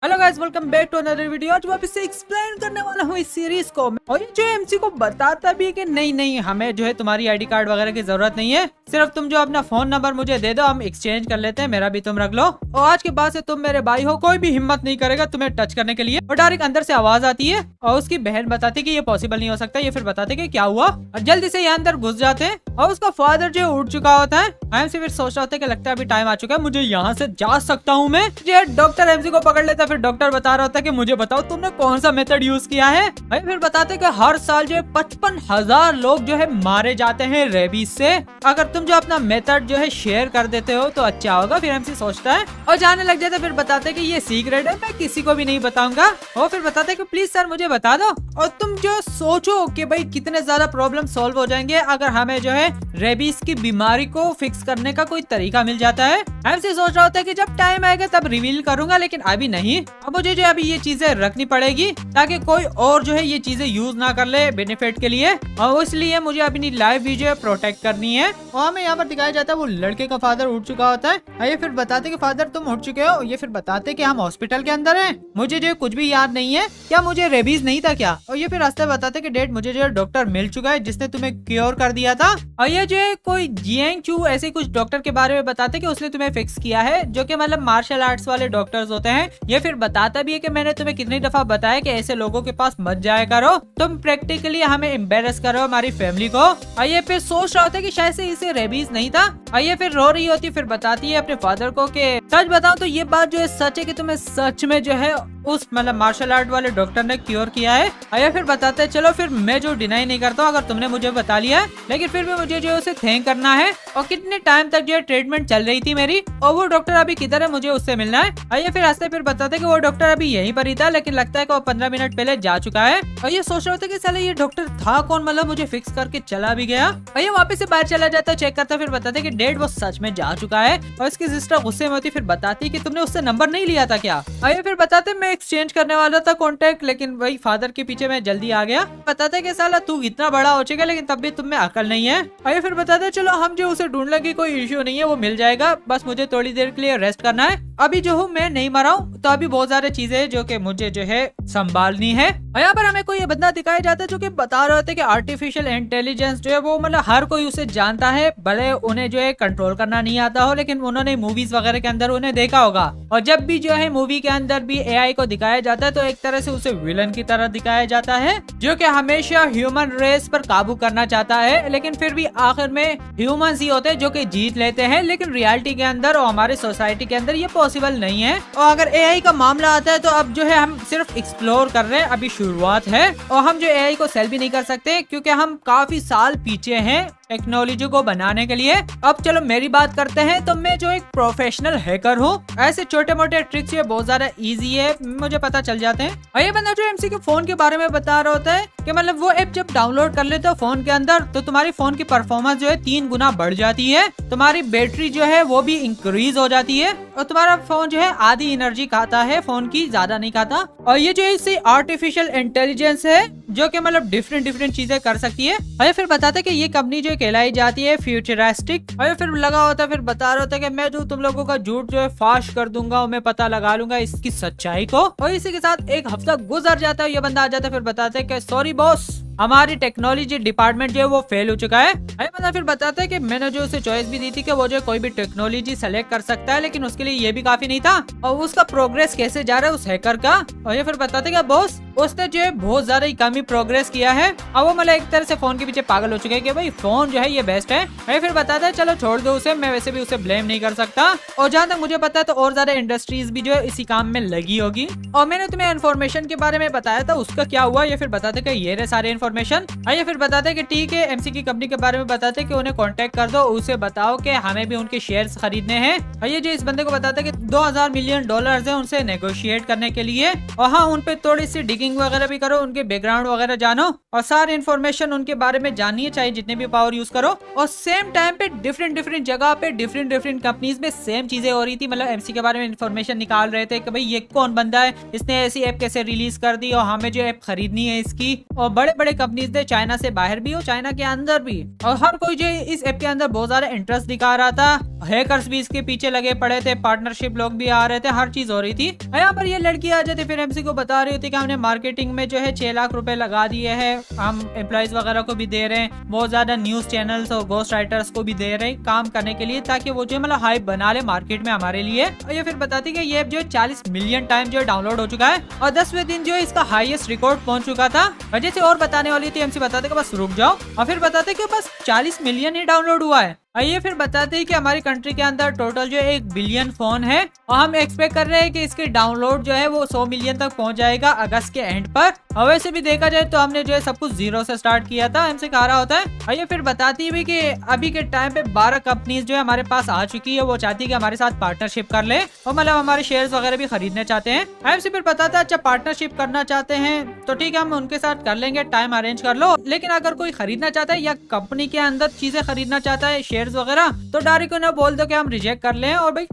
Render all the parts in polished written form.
Hello guys, welcome back to another video. आज वापस से एक्सप्लेन करने वाला हूँ इस सीरीज को। और ये जो एमसी को बताता भी है कि नहीं हमें जो है तुम्हारी आईडी कार्ड वगैरह की जरूरत नहीं है, सिर्फ तुम जो अपना फोन नंबर मुझे दे दो, हम एक्सचेंज कर लेते हैं, मेरा भी तुम रख लो। और आज के बाद से तुम मेरे भाई हो, कोई भी हिम्मत नहीं करेगा तुम्हें टच करने के लिए। और डायरेक्ट अंदर से आवाज आती है और उसकी बहन बताती है कि ये पॉसिबल नहीं हो सकता। ये फिर बताते कि क्या हुआ और जल्दी से यहाँ अंदर घुस जाते हैं। और उसका फादर जो उठ चुका होता है, एमसी फिर सोच रहा होता है कि लगता है अभी टाइम आ चुका है, मुझे यहाँ से जा सकता हूँ मैं। डॉक्टर एमसी को पकड़ लेता है। फिर डॉक्टर बता रहा होता है कि मुझे बताओ तुमने कौन सा मेथड यूज किया है। फिर बताते कि हर साल जो है 55,000 लोग जो है मारे जाते हैं रेबीज से। अगर तुम जो अपना मेथड जो है शेयर कर देते हो तो अच्छा होगा। फिर एमसी सोचता है और जाने लग जाता है। फिर बताते कि ये सीक्रेट है, मैं किसी को भी नहीं बताऊंगा। और फिर बताते कि प्लीज सर मुझे बता दो। और तुम जो सोचो कि भाई कितने ज्यादा प्रॉब्लम सॉल्व हो जाएंगे अगर हमें जो है रेबीज की बीमारी को फिक्स करने का कोई तरीका मिल जाता है। एमसी सोच रहा होता है कि जब टाइम आएगा तब रिवील करूंगा, लेकिन अभी नहीं। अब मुझे जो अभी ये चीजें रखनी पड़ेगी ताकि कोई और जो है ये चीजें यूज ना कर ले बेनिफिट के लिए। और इसलिए मुझे अपनी लाइफ भी जो है प्रोटेक्ट करनी है। और हमें यहाँ पर दिखाया जाता है वो लड़के का फादर उठ चुका होता है। ये फिर बताते कि फादर तुम उठ चुके हो। ये फिर बताते कि हम हॉस्पिटल के अंदर हैं, मुझे जो कुछ भी याद नहीं है। क्या मुझे रेबीज नहीं था क्या? और ये फिर रास्ते बताते कि डेट मुझे जो डॉक्टर मिल चुका है जिसने तुम्हें क्योर कर दिया था। और ये जो है कोई जियांग चू ऐसे कुछ डॉक्टर के बारे में बताते कि उसने तुम्हें फिक्स किया है, जो कि मतलब मार्शल आर्ट्स वाले डॉक्टर्स होते हैं। ये फिर बताता भी है कि मैंने तुम्हें कितनी दफा बताया कि ऐसे लोगों के पास मत जाया करो, तुम प्रैक्टिकली हमें एम्बेरस करो हमारी फैमिली को। और ये फिर सोच रहा होता है कि शायद से इसे रेबीज नहीं था। और ये फिर रो रही होती, फिर बताती है अपने फादर को कि सच बताओ तो ये बात जो है सच है कि तुम्हें सच में जो है उस मतलब मार्शल आर्ट वाले डॉक्टर ने क्योर किया है। और फिर बताते हैं चलो फिर मैं जो डिनाई नहीं करता अगर तुमने मुझे बता लिया है, लेकिन फिर भी मुझे जो है उसे थैंक करना है। और कितने टाइम तक जो है ट्रीटमेंट चल रही थी मेरी, और वो डॉक्टर अभी किधर है, मुझे उससे मिलना है। और ये फिर रास्ते फिर बताते कि वो डॉक्टर अभी यहीं पर ही था, लेकिन लगता है कि वो 15 मिनट पहले जा चुका है। और ये सोच रहा था कि साले ये डॉक्टर था कौन, मतलब मुझे फिक्स करके चला भी गया। और ये वापस से बाहर चला जाता है, चेक करता, फिर बताते कि डेट वो सच में जा चुका है। और इसकी सिस्टर गुस्से में होती, फिर बताती कि तुमने उससे नंबर नहीं लिया था क्या? और ये फिर बताते मैं एक्सचेंज करने वाला था कॉन्टेक्ट, लेकिन वही फादर के पीछे मैं जल्दी आ गया। बताते कि साला तू इतना बड़ा हो चुका लेकिन तब भी तुम में अकल नहीं है। और ये फिर बताते चलो हम जो उसे ढूंढ लेंगे, कोई इश्यू नहीं है, वो मिल जाएगा, बस मुझे थोड़ी देर के लिए रेस्ट करना है। अभी जो हूँ मैं नहीं मरा हूँ, तो अभी बहुत सारी चीजें हैं जो कि मुझे जो है संभालनी है। और यहाँ पर हमें कोई ये बंदा दिखाया जाता है जो कि बता रहे थे कि आर्टिफिशियल इंटेलिजेंस जो है वो मतलब हर कोई उसे जानता है, भले उन्हें जो है कंट्रोल करना नहीं आता हो, लेकिन उन्होंने मूवीज वगैरह के अंदर उन्हें देखा होगा। और जब भी जो है मूवी के अंदर भी एआई को दिखाया जाता है तो एक तरह से उसे विलन की तरह दिखाया जाता है, जो कि हमेशा ह्यूमन रेस पर काबू करना चाहता है, लेकिन फिर भी आखिर में ह्यूमंस ही होते हैं जो कि जीत लेते हैं। लेकिन रियलिटी के अंदर और हमारे सोसाइटी के अंदर ये पॉसिबल नहीं है। और अगर एआई का मामला आता है तो अब जो है हम सिर्फ एक्सप्लोर कर रहे हैं, अभी शुरुआत है। और हम जो एआई को सेल भी नहीं कर सकते क्योंकि हम काफी साल पीछे हैं टेक्नोलॉजी को बनाने के लिए। अब चलो मेरी बात करते हैं, तो मैं जो एक प्रोफेशनल हैकर हूँ, ऐसे छोटे मोटे ट्रिक्स ये बहुत ज्यादा इजी है, मुझे पता चल जाते हैं। और ये बंदा जो एमसी के फोन के बारे में बता रहा होता है कि मतलब वो ऐप जब डाउनलोड कर लेते हो फोन के अंदर तो तुम्हारी फोन की परफॉर्मेंस जो है 3 गुना बढ़ जाती है, तुम्हारी बैटरी जो है वो भी इंक्रीज हो जाती है, और तुम्हारा फोन जो है आधी एनर्जी खाता है, फोन की ज्यादा नहीं खाता। और ये जो है इससे आर्टिफिशियल इंटेलिजेंस है जो कि मतलब डिफरेंट चीजें कर सकती है। और फिर बताते कि ये कंपनी जो कहलाई जाती है फ्यूचरिस्टिक। और फिर लगा होता है, फिर बता रहा होता है कि मैं जो तुम लोगों का झूठ जो है फाश कर दूंगा और मैं पता लगा लूंगा इसकी सच्चाई को। और इसी के साथ एक हफ्ता गुजर जाता है, ये बंदा आ जाता है, फिर बताते हैं कि सॉरी बॉस, हमारी टेक्नोलॉजी डिपार्टमेंट जो है वो फेल हो चुका है। मतलब फिर बताता है कि मैंने जो उसे चॉइस भी दी थी कि वो जो कोई भी टेक्नोलॉजी सेलेक्ट कर सकता है, लेकिन उसके लिए ये भी काफी नहीं था। और उसका प्रोग्रेस कैसे जा रहा है उस हैकर का। और ये फिर बताते हैं कि बॉस उसने जो है बहुत ज्यादा ही कम ही प्रोग्रेस किया है, और वो मतलब एक तरह से फोन के पीछे पागल हो चुके हैं कि भाई फोन जो है ये बेस्ट है। फिर बताता है चलो छोड़ दो उसे, मैं वैसे भी उसे ब्लेम नहीं कर सकता। और जहाँ तक मुझे पता है तो और ज्यादा इंडस्ट्रीज भी जो है इसी काम में लगी होगी। और मैंने तुम्हें इन्फॉर्मेशन के बारे में बताया था, उसका क्या हुआ? ये फिर बताते कि ये रहे सारे इन्फॉर्मेशन। ये फिर बताते कि ठीक है, एमसी की कंपनी के बारे में बताते कि उन्हें कांटेक्ट कर दो, उसे बताओ कि हमें भी उनके शेयर्स खरीदने हैं। और ये जो इस बंदे को बताते कि $2000 मिलियन है उनसे नेगोशिएट करने के लिए। और हाँ, उन पे थोड़ी सी डिगिंग चेकिंग वगैरह भी करो, उनके बैकग्राउंड वगैरह जानो और सारी इन्फॉर्मेशन उनके बारे में जाननी है, चाहे जितने भी पावर यूज करो। और सेम टाइम पे डिफरेंट डिफरेंट जगह पे डिफरेंट डिफरेंट कंपनीज में सेम चीजें हो रही थी। मतलब एमसी के बारे में इन्फॉर्मेशन निकाल रहे थे कि भाई ये कौन बंदा है, इसने ऐसी ऐप कैसे रिलीज कर दी और हमें जो ऐप खरीदनी है इसकी। और बड़े बड़े कंपनीज थे, चाइना से बाहर भी और चाइना के अंदर भी, और हर कोई जो इस ऐप के अंदर बहुत ज्यादा इंटरेस्ट दिखा रहा था। हैकर्स भी इसके पीछे लगे पड़े थे, पार्टनरशिप लोग भी आ रहे थे, हर चीज हो रही थी। यहाँ पर ये लड़की आ जाती फिर एमसी को बता रही होती कि हमने मार्केटिंग में जो है 6 लाख रुपए लगा दिए हैं, हम एम्प्लॉइज वगैरह को भी दे रहे हैं, बहुत ज्यादा न्यूज चैनल्स और घोस्ट राइटर्स को भी दे रहे हैं काम करने के लिए, ताकि वो जो मतलब हाइप बना ले मार्केट में हमारे लिए। और ये फिर बताती कि ये जो 40 मिलियन टाइम जो डाउनलोड हो चुका है और 10वें दिन जो इसका हाईएस्ट रिकॉर्ड पहुंच चुका था। वजह से और बताने वाली थी, एमसी बताते कि बस रुक जाओ, और फिर बताते कि बस 40 मिलियन ही डाउनलोड हुआ है। आइए फिर बताते हैं कि हमारी कंट्री के अंदर टोटल जो 1 बिलियन फोन है और हम एक्सपेक्ट कर रहे हैं कि इसके डाउनलोड जो है वो 100 मिलियन तक पहुंच जाएगा अगस्त के एंड पर। और वैसे भी देखा जाए तो हमने जो है सब कुछ जीरो से स्टार्ट किया था, हमसे कहा रहा होता है। आइए फिर बताती भी कि अभी के टाइम पे 12 कंपनीज जो है हमारे पास आ चुकी है, वो चाहती है कि हमारे साथ पार्टनरशिप कर ले और मतलब हमारे शेयर्स वगैरह भी खरीदने चाहते हैं। हमसे फिर बताता है अच्छा पार्टनरशिप करना चाहते हैं तो ठीक है, हम उनके साथ कर लेंगे, टाइम अरेंज कर लो। लेकिन अगर कोई खरीदना चाहता है या कंपनी के अंदर चीजें खरीदना चाहता है, शेयर्स वगैरह, तो डायरेक्ट उन्हें बोल दो कि हम रिजेक्ट कर लें और भाई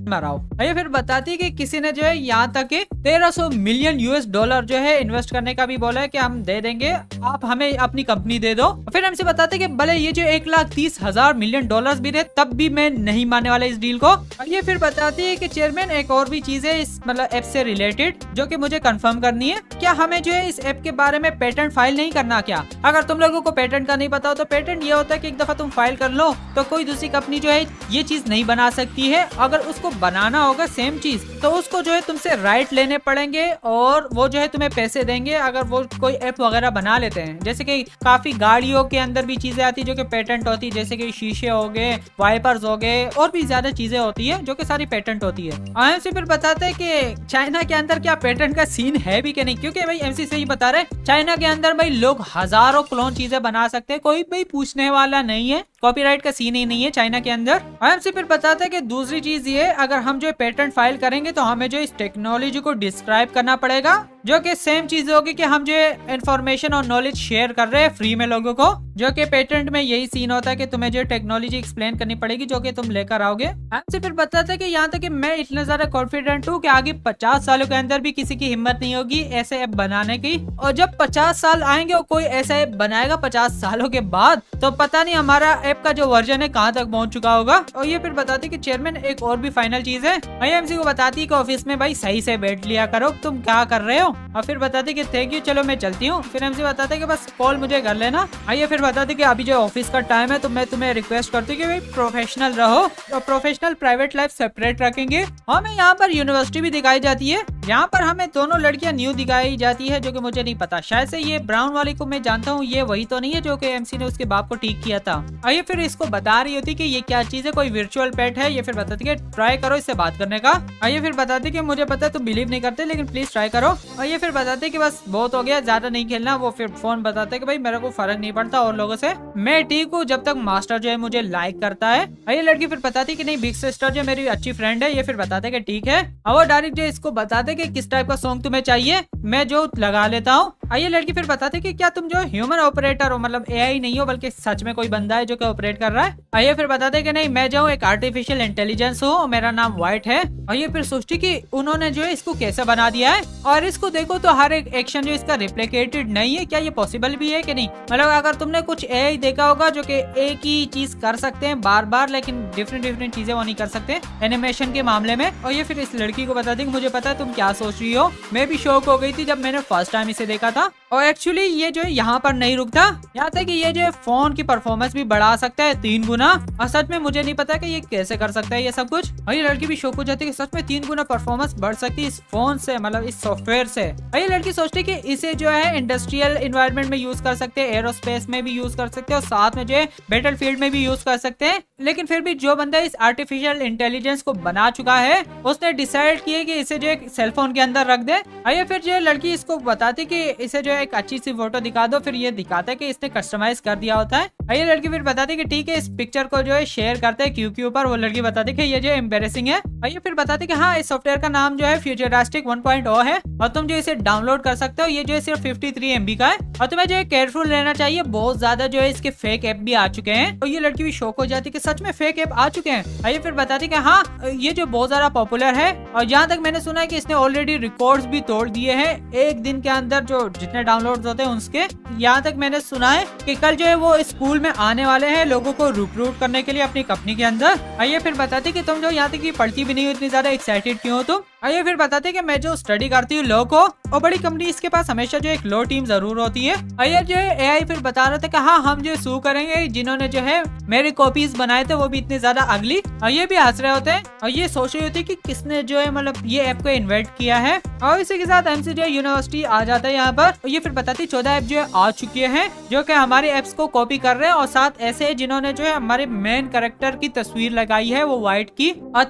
मराओ। ये फिर बताती है कि किसी ने जो है यहाँ तक के 1300 मिलियन यूएस डॉलर जो है इन्वेस्ट करने का भी बोला है कि हम दे देंगे, आप हमें अपनी कंपनी दे दो। फिर हमसे बताते कि भले ये जो 1,30,000 मिलियन डॉलर्स भी दे तब भी मैं नहीं मानने वाला इस डील को। और ये फिर बताती है कि चेयरमैन एक और भी चीज है इस मतलब ऐप से रिलेटेड जो कि मुझे कंफर्म करनी है, क्या हमें जो है इस ऐप के बारे में पेटेंट फाइल नहीं करना क्या? अगर तुम लोगों को पेटेंट का नहीं पता हो तो पेटेंट ये होता है कि एक दफा तुम फाइल कर लो तो कोई दूसरी कंपनी जो है ये चीज नहीं बना सकती है। अगर उसको बनाना होगा सेम चीज तो उसको जो है तुमसे राइट लेने पड़ेंगे और वो जो है तुम्हें पैसे देंगे अगर वो कोई ऐप वगैरह बना लेते हैं। जैसे कि काफी गाड़ियों के अंदर भी चीजें आती है जो कि पेटेंट होती है, जैसे कि शीशे हो गए, वाइपर्स हो गए और भी ज्यादा चीजें होती है जो कि सारी पेटेंट होती है। एमसी फिर बताते हैं कि चाइना के अंदर क्या पेटेंट का सीन है भी कि नहीं, क्योंकि भाई एमसी से ही बता रहे चाइना के अंदर भाई लोग हजारों क्लोन चीजें बना सकते हैं, कोई भाई पूछने वाला नहीं है, कॉपीराइट का सीन ही नहीं है चाइना के अंदर। एमसी फिर बताते हैं कि दूसरी चीज ये, अगर हम जो पेटेंट फाइल करेंगे तो हमें जो इस टेक्नोलॉजी को डिस्क्राइब करना पड़ेगा, जो कि सेम चीज होगी कि हम जो इन्फॉर्मेशन और नॉलेज शेयर कर रहे हैं फ्री में लोगों को, जो कि पेटेंट में यही सीन होता है कि तुम्हें जो टेक्नोलॉजी एक्सप्लेन करनी पड़ेगी जो कि तुम लेकर आओगे। हमसे फिर बताते हैं कि यहाँ तक कि मैं इतना ज्यादा कॉन्फिडेंट हूँ कि आगे 50 सालों के अंदर भी किसी की हिम्मत नहीं होगी ऐसे ऐप बनाने की, और जब 50 साल आएंगे और कोई ऐसा ऐप बनाएगा 50 सालों के बाद तो पता नहीं हमारा ऐप का जो वर्जन है कहाँ तक पहुंच चुका होगा। और ये फिर बताती कि चेयरमैन एक और भी फाइनल चीज है, एमसी को बताती है कि ऑफिस में भाई सही से बैठ लिया करो, तुम क्या कर रहे हो। और फिर बताते कि थैंक यू, चलो मैं चलती हूँ। फिर एमसी बताते कि बस कॉल मुझे कर लेना। आइए फिर बताते कि अभी जो ऑफिस का टाइम है तो मैं तुम्हें रिक्वेस्ट करती हूँ कि भाई प्रोफेशनल रहो और प्रोफेशनल प्राइवेट लाइफ सेपरेट रखेंगे। हमें यहाँ पर यूनिवर्सिटी भी दिखाई जाती है, यहाँ पर हमें दोनों लड़कियां न्यू दिखाई जाती है जो कि मुझे नहीं पता, शायद से ये ब्राउन वाली को मैं जानता हूँ, ये वही तो नहीं है जो कि एमसी ने उसके बाप को ठीक किया था। आइए फिर इसको बता रही होती कि ये क्या चीज है, कोई वर्चुअल पेट है। ये फिर बताती कि ट्राई करो इससे बात करने का। आइए फिर बताती कि मुझे पता है तुम बिलीव नहीं करते लेकिन प्लीज ट्राई करो। और ये फिर बताते कि बस बहुत हो गया, ज्यादा नहीं खेलना। वो फिर फोन बताते कि भाई मेरे को फर्क नहीं पड़ता और लोगों से, मैं ठीक हूँ जब तक मास्टर जो है मुझे लाइक करता है। ये लड़की फिर बताती कि नहीं बिग सिस्टर जो मेरी अच्छी फ्रेंड है। ये फिर बताते कि ठीक है, और वो डायरेक्ट जो इसको बताते कि किस टाइप का सॉन्ग तुम्हें चाहिए मैं जो लगा लेता हूँ। ये लड़की फिर बताते कि क्या तुम जो ह्यूमन ऑपरेटर हो, मतलब एआई नहीं हो बल्कि सच में कोई बंदा है जो कि ऑपरेट कर रहा है। ये फिर बताते कि नहीं मैं जो एक आर्टिफिशियल इंटेलिजेंस हूँ और मेरा नाम व्हाइट है। और ये फिर सोचती कि उन्होंने जो है इसको कैसे बना दिया है, और इसको देखो तो हर एक एक्शन जो इसका रिप्लिकेटेड नहीं है, क्या ये पॉसिबल भी है कि नहीं। मतलब अगर तुमने कुछ एआई देखा होगा जो कि एक ही चीज कर सकते हैं बार बार, लेकिन डिफरेंट चीजें वो नहीं कर सकते एनिमेशन के मामले में। और ये फिर इस लड़की को बताती कि मुझे पता है तुम क्या सोच रही हो, मैं भी शॉक हो गई थी जब मैंने फर्स्ट टाइम इसे देखा था। और एक्चुअली ये जो है यहाँ पर नहीं रुकता, यहाँ तक कि ये जो है फोन की परफॉर्मेंस भी बढ़ा सकता है 3 गुना। और सच में मुझे नहीं पता कि ये कैसे कर सकता है ये सब कुछ। और ये लड़की भी शौक हो जाती है कि सच में 3 गुना परफॉर्मेंस बढ़ सकती है इस फोन से, मतलब इस सॉफ्टवेयर से। और ये लड़की सोचती है कि इसे जो है इंडस्ट्रियल इन्वायरमेंट में यूज कर सकते हैं, एरोस्पेस में भी यूज कर सकते हैं और साथ में जो है बैटल फील्ड में भी यूज कर सकते हैं। लेकिन फिर भी जो बंदा इस आर्टिफिशियल इंटेलिजेंस को बना चुका है उसने डिसाइड किया कि इसे जो है सेलफोन के अंदर रख दे। आइए फिर जो लड़की इसको बताती कि इसे जो है एक अच्छी सी फोटो दिखा दो। फिर ये दिखाता है कि इसने कस्टमाइज कर दिया होता है। ये लड़की फिर बताती कि ठीक है, इस पिक्चर को जो है शेयर करते हैं क्यू के ऊपर। वो लड़की बताती कि ये जो एम्बेरेसिंग है। ये फिर बताती कि हाँ, इस सॉफ्टवेयर का नाम जो है फ्यूचरिस्टिक 1.0 है और तुम जो इसे डाउनलोड कर सकते हो। ये जो है सिर्फ 53 MB का है और तुम्हें जो है केयरफुल रहना चाहिए। बहुत ज्यादा जो है इसके फेक ऐप भी आ चुके हैं। तो ये लड़की भी शौक हो जाती कि सच में फेक ऐप आ चुके हैं। ये फिर बताती कि हाँ, ये जो बहुत ज्यादा पॉपुलर है और जहाँ तक मैंने सुना है कि इसने ऑलरेडी रिकॉर्ड्स भी तोड़ दिए हैं एक दिन के अंदर, जो जितने डाउनलोड होते हैं उसके। यहाँ तक मैंने सुना है कि कल जो है वो स्कूल में आने वाले हैं लोगों को रिक्रूट करने के लिए अपनी कंपनी के अंदर। ये फिर बताती कि तुम जो यहाँ तक पढ़ती भी नहीं हो, इतनी ज्यादा एक्साइटेड क्यों हो तुम। ये फिर बताते कि मैं जो स्टडी करती हूँ लॉ को, और बड़ी कंपनी इसके पास हमेशा जो एक लॉ टीम जरूर होती है। ये जो है AI फिर बता रहे थे कि हाँ, हम जो सू करेंगे जिन्होंने जो है मेरे कॉपीज बनाए थे वो भी इतने ज्यादा अगली। ये भी हंस रहे होते हैं और ये सोच रही होती है कि किसने जो है मतलब ये ऐप को इन्वेंट किया है। और इसी के साथ MC जो यूनिवर्सिटी आ जाता है यहाँ पर। ये फिर बताती 14 ऐप जो है आ चुके हैं जो कि हमारे ऐप्स को कॉपी कर रहे हैं, और 7 ऐसे जिन्होंने जो है हमारे मेन कैरेक्टर की तस्वीर लगाई है वो व्हाइट की, और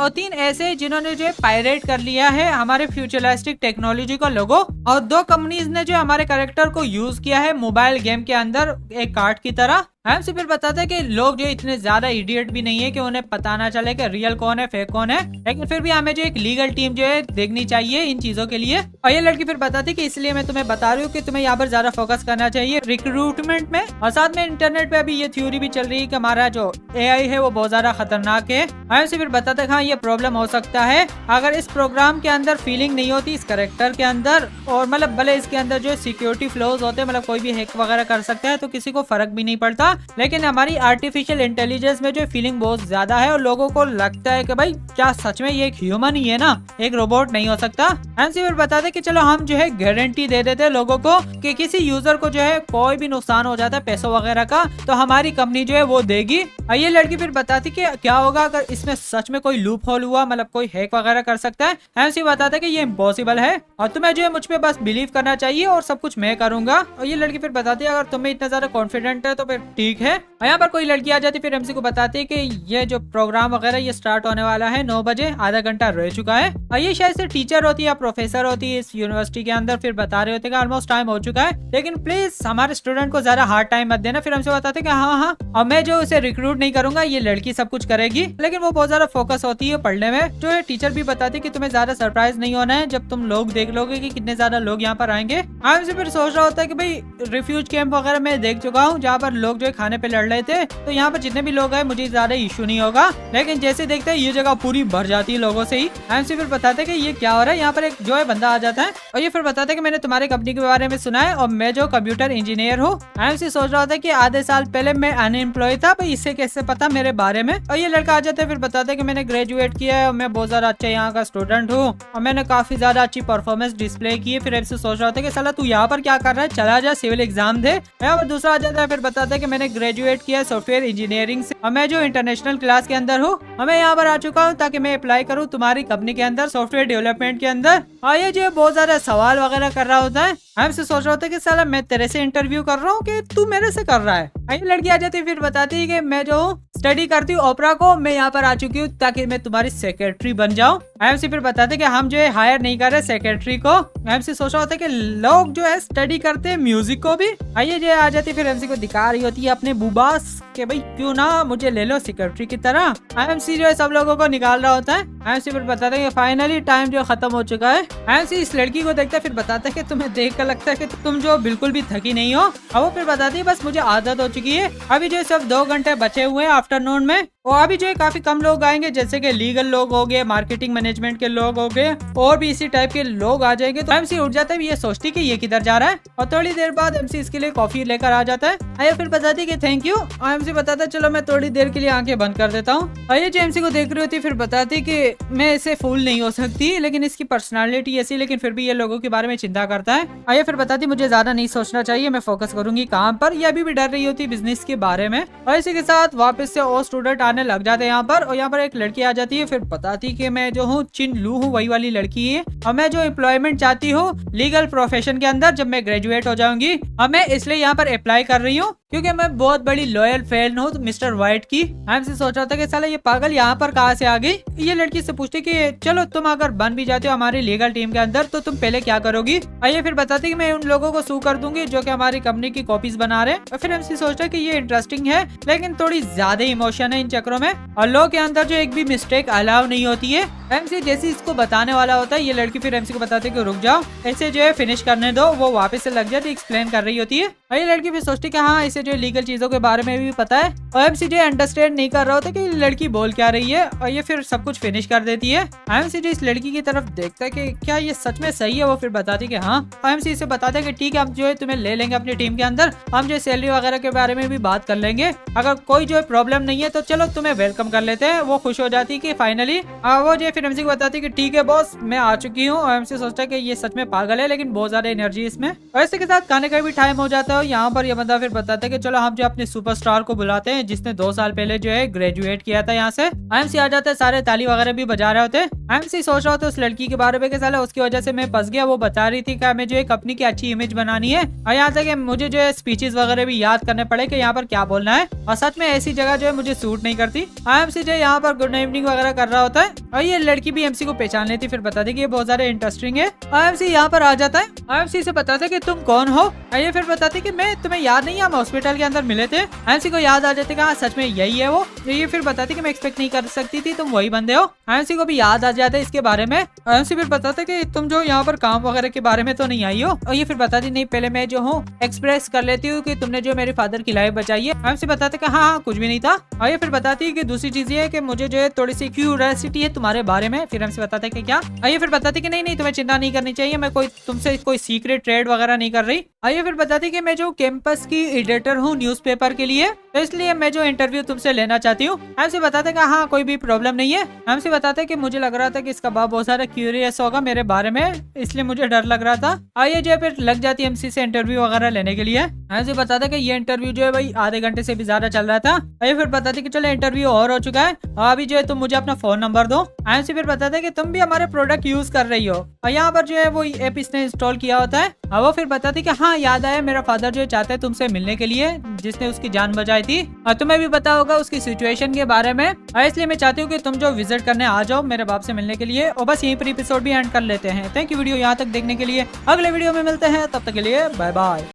3 ऐसे जिन्होंने जो है पायरेट कर लिया है हमारे फ्यूचरिस्टिक टेक्नोलॉजी का लोगो, और 2 कंपनीज ने जो हमारे कैरेक्टर को यूज किया है मोबाइल गेम के अंदर एक कार्ड की तरह। MC फिर बताते हैं कि लोग जो इतने ज्यादा इडियट भी नहीं है कि उन्हें पता ना चले कि रियल कौन है फेक कौन है, लेकिन फिर भी हमें जो एक लीगल टीम जो है देखनी चाहिए इन चीजों के लिए। और ये लड़की फिर बताती कि इसलिए मैं तुम्हें बता रही हूँ कि तुम्हें यहाँ पर ज्यादा फोकस करना चाहिए रिक्रूटमेंट में। और साथ में इंटरनेट पे अभी ये थ्योरी भी चल रही है कि हमारा जो AI है वो बहुत ज्यादा खतरनाक है। MC फिर बताते हाँ, ये प्रॉब्लम हो सकता है अगर इस प्रोग्राम के अंदर फीलिंग नहीं होती इस कैरेक्टर के अंदर, और मतलब भले इसके अंदर जो सिक्योरिटी फ्लॉज होते हैं, मतलब कोई भी हैक वगैरह कर सकता है तो किसी को फर्क भी नहीं पड़ता, लेकिन हमारी आर्टिफिशियल इंटेलिजेंस में जो फीलिंग बहुत ज्यादा है और लोगों को लगता है कि भाई क्या सच में ये एक ह्यूमन ही है ना, एक रोबोट नहीं हो सकता। MC फिर बताते कि चलो हम जो है गारंटी दे देते हैं लोगों को कि किसी यूजर को जो है कोई भी नुकसान हो जाता है पैसों वगैरह का तो हमारी कंपनी जो है वो देगी। ये लड़की फिर बताती कि क्या होगा अगर इसमें सच में कोई लूप होल हुआ, मतलब कोई हैक वगैरह कर सकता है। MC बताता है कि ये इम्पॉसिबल है और तुम्हें जो है मुझ पे बस बिलीव करना चाहिए और सब कुछ मैं करूंगा। और ये लड़की फिर बताती है अगर तुम्हें इतना ज्यादा कॉन्फिडेंट है तो फिर ठीक है। यहाँ पर कोई लड़की आ जाती फिर MC को बताती है कि ये जो प्रोग्राम वगैरह ये स्टार्ट होने वाला है 9 बजे, आधा घंटा रह चुका है। और ये शायद से टीचर होती है या प्रोफेसर होती है इस यूनिवर्सिटी के अंदर, फिर बता रहे होते हैं ऑलमोस्ट टाइम हो चुका है, लेकिन प्लीज हमारे स्टूडेंट को ज्यादा हार्ड टाइम मत देना। फिर MC बताते कि हाँ, और मैं जो उसे रिक्रूट नहीं करूंगा, ये लड़की सब कुछ करेगी, लेकिन वो बहुत ज्यादा फोकस होती है पढ़ने में। जो है टीचर भी बताती कि तुम्हें ज्यादा सरप्राइज नहीं होना है जब तुम लोग देख लोगे कि कितने ज्यादा लोग यहाँ पर आएंगे। MC फिर सोच रहा होता है कि भाई रिफ्यूज कैंप वगैरह मैं देख चुका हूँ जहाँ पर लोग जो है खाने पे लड़ रहे थे, तो यहाँ पर जितने भी लोग आए मुझे ज्यादा इशू नहीं होगा, लेकिन जैसे देखते हैं ये जगह पूरी भर जाती है लोगों से ही। MC फिर बताते कि ये क्या हो रहा है। यहाँ पर एक जो है बंदा आ जाता है और ये फिर बताते कि मैंने तुम्हारे कंपनी के बारे में सुना है और मैं जो कंप्यूटर इंजीनियर हूँ। MC सोच रहा होता है कि आधे साल पहले मैं अनएम्प्लॉय था, भाई इससे कैसे पता मेरे बारे में। और ये लड़का आ जाता है फिर बताते कि मैंने ग्रेजुएट किया है और मैं बहुत ज्यादा अच्छा यहाँ का स्टूडेंट हूँ और मैंने काफी ज्यादा अच्छी परफॉर्मेंस डिस्प्ले की है। फिर MC सोच रहा होता है कि साला तू यहाँ पर क्या कर रहा है, चला जा सिविल एग्जाम दे। यहाँ पर दूसरा आ जाता है फिर बताता है कि मैंने ग्रेजुएट किया सॉफ्टवेयर इंजीनियरिंग से और मैं जो इंटरनेशनल क्लास के अंदर हूँ और मैं यहाँ पर आ चुका हूँ ताकि मैं अप्लाई करूँ तुम्हारी कंपनी के अंदर सॉफ्टवेयर डेवलपमेंट के अंदर। और ये जो बहुत ज्यादा सवाल वगैरह कर रहा होता है। हमसे सोच रहा होता है कि साला मैं तेरे से इंटरव्यू कर रहा हूँ कि तू मेरे से कर रहा है। ये लड़की आ जाती है फिर बताती है कि मैं जो स्टडी करती हूँ ओपरा को, मैं यहाँ पर आ चुकी हूँ ताकि मैं तुम्हारी सेक्रेटरी बन जाऊँ। MC फिर बताते कि हम जो है हायर नहीं कर रहे सेक्रेटरी को। MC सोच रहा होता है कि लोग जो है स्टडी करते हैं म्यूजिक को भी। आइए जो आ जाती है फिर MC को दिखा रही होती है अपने बुबास के भाई क्यों ना मुझे ले लो सेक्रेटरी की तरह। MC जो है सब लोगों को निकाल रहा होता है। MC फिर बताते हैं कि फाइनली टाइम जो खत्म हो चुका है। MC इस लड़की को देखता है फिर बताता है कि तुम्हें देख कर लगता है कि तुम जो बिल्कुल भी थकी नहीं हो। अब वो फिर बताती है बस मुझे आदत हो चुकी है, अभी जो सिर्फ 2 घंटे बचे हुए हैं आफ्टरनून में और अभी जो है काफी कम लोग आएंगे जैसे कि लीगल लोग हो गए, मार्केटिंग मैनेजमेंट के लोग हो गए और भी इसी टाइप के लोग आ जाएंगे। तो MC उठ जाता है, ये सोचती कि ये किधर जा रहा है और थोड़ी देर बाद MC इसके लिए कॉफी लेकर आ जाता है। आया फिर बताती कि थैंक यू और MC बताता है चलो मैं थोड़ी देर के लिए आंखें बंद कर देता हूँ। आइए जो MC को देख रही होती फिर बताती कि मैं इसे फूल नहीं हो सकती लेकिन इसकी पर्सनालिटी ऐसी, लेकिन फिर भी ये लोगों के बारे में चिंता करता है। आइए फिर बताती मुझे ज्यादा नहीं सोचना चाहिए, मैं फोकस करूंगी काम पर। ये अभी भी डर रही होती बिजनेस के बारे में। और इसी के साथ वापस से और स्टूडेंट आने लग जाते हैं यहाँ पर और यहाँ पर एक लड़की आ जाती है फिर बताती कि मैं जो हूँ चिन लू हूँ, वही वाली लड़की है और मैं जो एम्प्लॉयमेंट चाहती हूँ लीगल प्रोफेशन के अंदर जब मैं ग्रेजुएट हो जाऊंगी और मैं इसलिए यहाँ पर अप्लाई कर रही हूँ। क्योंकि मैं बहुत बड़ी लॉयल फैन हूँ तो मिस्टर व्हाइट की। एमसी सोच रहा था कि साला ये पागल यहाँ पर कहाँ से आ गई। ये लड़की से पूछती कि चलो तुम अगर बन भी जाते हो हमारी लीगल टीम के अंदर तो तुम पहले क्या करोगी। आइए फिर बताते कि मैं उन लोगों को सू कर दूंगी जो कि हमारी कंपनी की कॉपीज बना रहे। और फिर एमसी सोचता है कि ये इंटरेस्टिंग है लेकिन थोड़ी ज्यादा इमोशन है इन चक्रों में, और लॉ के अंदर जो एक भी मिस्टेक अलाउ नहीं होती है। एमसी जैसे इसको बताने वाला होता है ये लड़की फिर एमसी को बताते कि रुक जाओ, ऐसे जो है फिनिश करने दो। वो वापस से लग जाती एक्सप्लेन कर रही होती है। और ये लड़की फिर सोचती कि हाँ इसे जो लीगल चीजों के बारे में भी पता है। और एमसी जो अंडरस्टैंड नहीं कर रहा होता कि लड़की बोल क्या रही है, और ये फिर सब कुछ फिनिश कर देती है। एमसी जो इस लड़की की तरफ देखता है कि क्या ये सच में सही है, वो फिर बताती कि हाँ। एमसी इसे बताता है कि ठीक है हम जो है तुम्हें ले लेंगे अपनी टीम के अंदर, हम जो सैलरी वगैरह के बारे में भी बात कर लेंगे, अगर कोई जो है प्रॉब्लम नहीं है तो चलो तुम्हें वेलकम कर लेते हैं। वो खुश हो जाती कि फाइनली वो जो फिर एमसी को बताती कि ठीक है बॉस मैं आ चुकी हूँ। और एमसी सोचता है कि ये सच में पागल है लेकिन बहुत ज्यादा एनर्जी इसमें। और इसी के साथ खाने का भी टाइम हो जाता है। यहाँ पर ये बंदा फिर बताता है कि चलो हम जो अपने सुपरस्टार को बुलाते हैं जिसने 2 साल पहले जो है ग्रेजुएट किया था यहाँ से। एमसी आ जाता है, सारे ताली वगैरह भी बजा रहे होते हैं। एमसी सोच रहा होता है उस लड़की के बारे में कि साला उसकी वजह से मैं फंस गया। वो बता रही थी कि हमें जो है कंपनी की अच्छी इमेज बनानी है, और यहाँ तक मुझे जो है स्पीचेस वगैरह भी याद करने पड़े कि यहाँ पर क्या बोलना है। और सच में ऐसी जगह जो है मुझे सूट नहीं करती। एमसी जो है यहाँ पर गुड इवनिंग वगैरह कर रहा होता है, और ये लड़की भी एमसी को पहचान लेती, फिर बताती कि ये बहुत ज्यादा इंटरेस्टिंग है। एमसी यहाँ पर आ जाता है। एमसी से बताता है कि तुम कौन हो। ये फिर बताती कि मैं तुम्हें याद नहीं है, हम हॉस्पिटल के अंदर मिले थे। एमसी को याद आ जाते कि हाँ सच में यही है वो। ये फिर बताती कि मैं एक्सपेक्ट नहीं कर सकती थी तुम वही बंदे हो। एमसी को भी याद आ जाता है इसके बारे में। एमसी फिर बताते कि तुम जो यहाँ पर काम वगैरह के बारे में तो नहीं आई हो। और ये फिर बताती नहीं पहले मैं जो हूँ एक्सप्रेस कर लेती हूँ कि तुमने जो मेरे फादर की लाइफ बचाई है। एमसी बताते कि हाँ कुछ भी नहीं था। और ये फिर बताती है कि दूसरी चीज ये है कि मुझे जो है थोड़ी सी क्यूरियोसिटी है तुम्हारे बारे में। फिर एमसी बताते कि क्या। और ये फिर बताती कि नहीं तुम्हें चिंता नहीं करनी चाहिए, मैं कोई तुमसे कोई सीक्रेट ट्रेड वगैरह नहीं कर रही। और ये फिर बताती कि मैं जो कैंपस की एडिटर हूँ न्यूज़पेपर के लिए, तो इसलिए मैं जो इंटरव्यू तुमसे लेना चाहती हूँ। एमसी बताते कि हाँ कोई भी प्रॉब्लम नहीं है। एमसी बताते कि मुझे लग रहा था कि इसका बाप बहुत सारा क्यूरियस होगा मेरे बारे में, इसलिए मुझे डर लग रहा था। आइए जो फिर लग जाती है एमसी से इंटरव्यू वगैरह लेने के लिए। एमसी बताता कि ये इंटरव्यू जो है भाई आधे घंटे से भी ज्यादा चल रहा था। आइए फिर बताते कि चलो इंटरव्यू और हो चुका है, अभी जो है तुम मुझे अपना फोन नंबर दो। एमसी फिर बताते है कि तुम भी हमारे प्रोडक्ट यूज कर रही हो, और यहाँ पर जो है वो ऐप इसने इंस्टॉल किया होता है। और वो फिर बताती कि हाँ याद आया मेरा फादर जो चाहता है तुमसे मिलने के लिए, जिसने उसकी जान बचाई थी, और तुम्हें भी पता होगा उसकी सिचुएशन के बारे में। और इसलिए मैं चाहती हूँ कि तुम जो विजिट करने आ जाओ मेरे बाप से मिलने के लिए। और बस यहीं पर एपिसोड भी एंड कर लेते हैं। थैंक यू वीडियो यहाँ तक देखने के लिए। अगले वीडियो में मिलते हैं, तब तक के लिए बाय बाय।